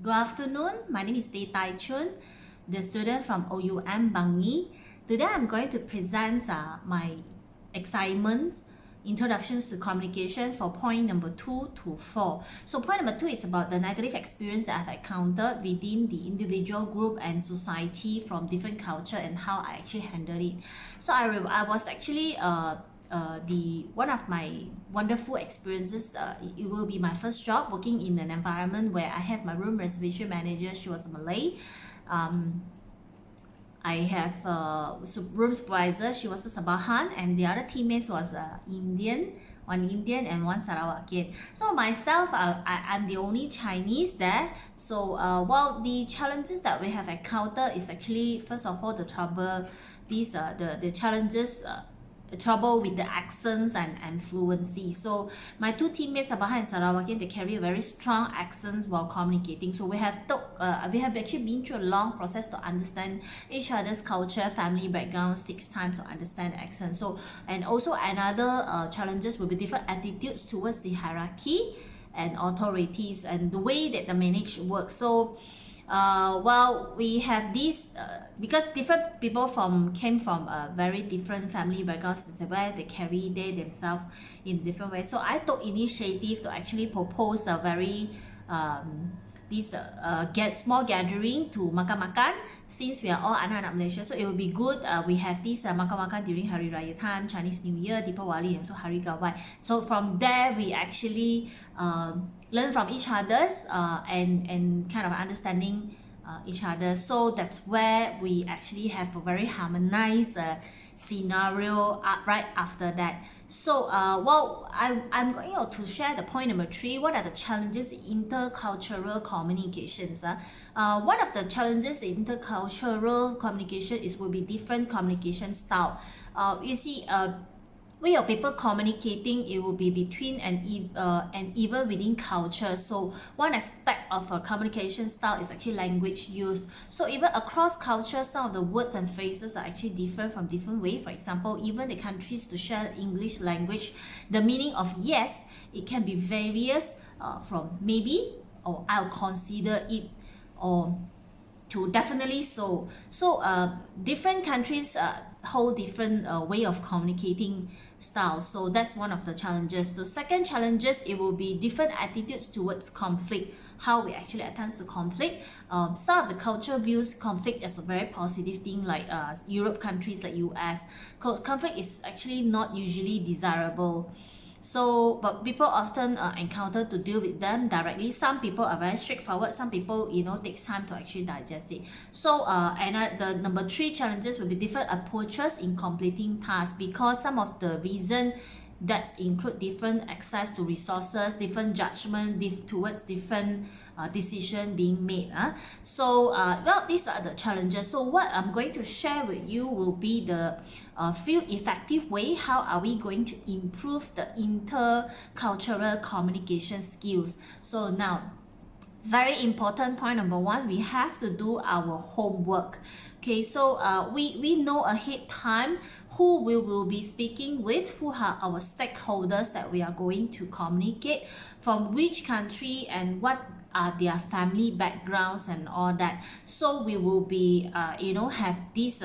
Good afternoon. My name is Teh Tai Chun, the student from OUM Bangi. Today I'm going to present my assignments, introductions to communication for point number 2 to 4. So point number 2 is about the negative experience that I've encountered within the individual, group and society from different culture and how I actually handle it. So I was actually the one of my wonderful experiences. It will be my first job working in an environment where I have my room reservation manager. She was a Malay. I have a room supervisor. She was a Sabahan, and the other teammates was Indian, one Indian and one Sarawakian. So myself, I'm the only Chinese there. So while the challenges that we have encountered is actually first of all the trouble, these the challenges. Trouble with the accents and fluency. So my two teammates, Sabaha and Sarawakian, they carry a very strong accents while communicating. So we have actually been through a long process to understand each other's culture, family backgrounds. Takes time to understand accent. So and also another challenges will be different attitudes towards the hierarchy and authorities and the way that the manage works. So well, we have these because different people came from a very different family backgrounds where they carry they themselves in different ways. So I took initiative to actually propose a very this get small gathering to makan-makan since we are all anak-anak Malaysia. So it will be good. We have this makan-makan during Hari Raya time, Chinese New Year, Deepawali, and so Hari Gawai. So from there, we actually learn from each other's and kind of understanding each other. So that's where we actually have a very harmonized scenario right after that. So well, I'm going to share the point number 3. What are the challenges in intercultural communications? One of the challenges in intercultural communication will be different communication style. You see, way of people communicating, it will be between and even within culture. So one aspect of a communication style is actually language use. So even across cultures, some of the words and phrases are actually different from different way. For example, even the countries to share English language, the meaning of yes, it can be various from maybe or I'll consider it or to definitely so. So different countries hold different way of communicating style. So that's one of the challenges. The second challenges, it will be different attitudes towards conflict, how we actually attend to conflict. Some of the culture views conflict as a very positive thing, like Europe countries like US. Conflict is actually not usually desirable. So but people often encounter to deal with them directly. Some people are very straightforward, some people takes time to actually digest it. So and the number 3 challenges will be different approaches in completing tasks, because some of the reason that include different access to resources, different judgment towards different decision being made. So well, these are the challenges. So what I'm going to share with you will be the few effective way how are we going to improve the intercultural communication skills. So now, very important point number 1, we have to do our homework. Okay, so we know ahead time who we will be speaking with, who are our stakeholders that we are going to communicate, from which country and what are their family backgrounds and all that. So we will be have this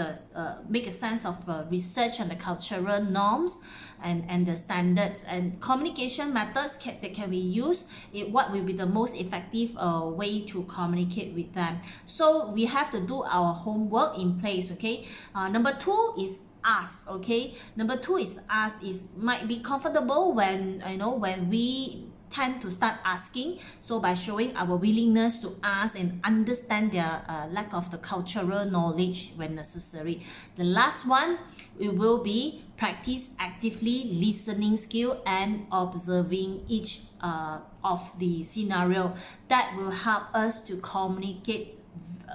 make a sense of research on the cultural norms and the standards and communication methods that can be used. What will be the most effective way to communicate with them. So we have to do our homework in place. Okay, number 2 is ask. Okay, number 2 is ask. Is might be comfortable when when we tend to start asking, so by showing our willingness to ask and understand their lack of the cultural knowledge when necessary. The last one, we will be practice actively listening skill and observing each of the scenario. That will help us to communicate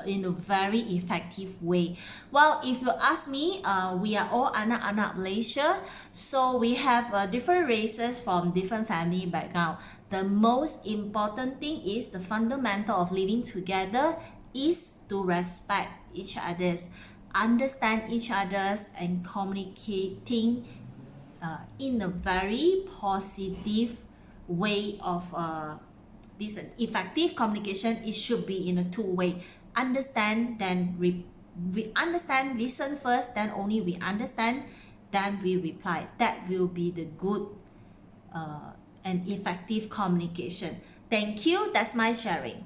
in a very effective way. Well, if you ask me, we are all anak-anak Malaysia, so we have different races from different family background. The most important thing is the fundamental of living together is to respect each other's, understand each other's, and communicating in a very positive way of this effective communication, it should be in a two-way. Understand, then we understand, listen first, then only we understand, then we reply. That will be the good and effective communication. Thank you. That's my sharing.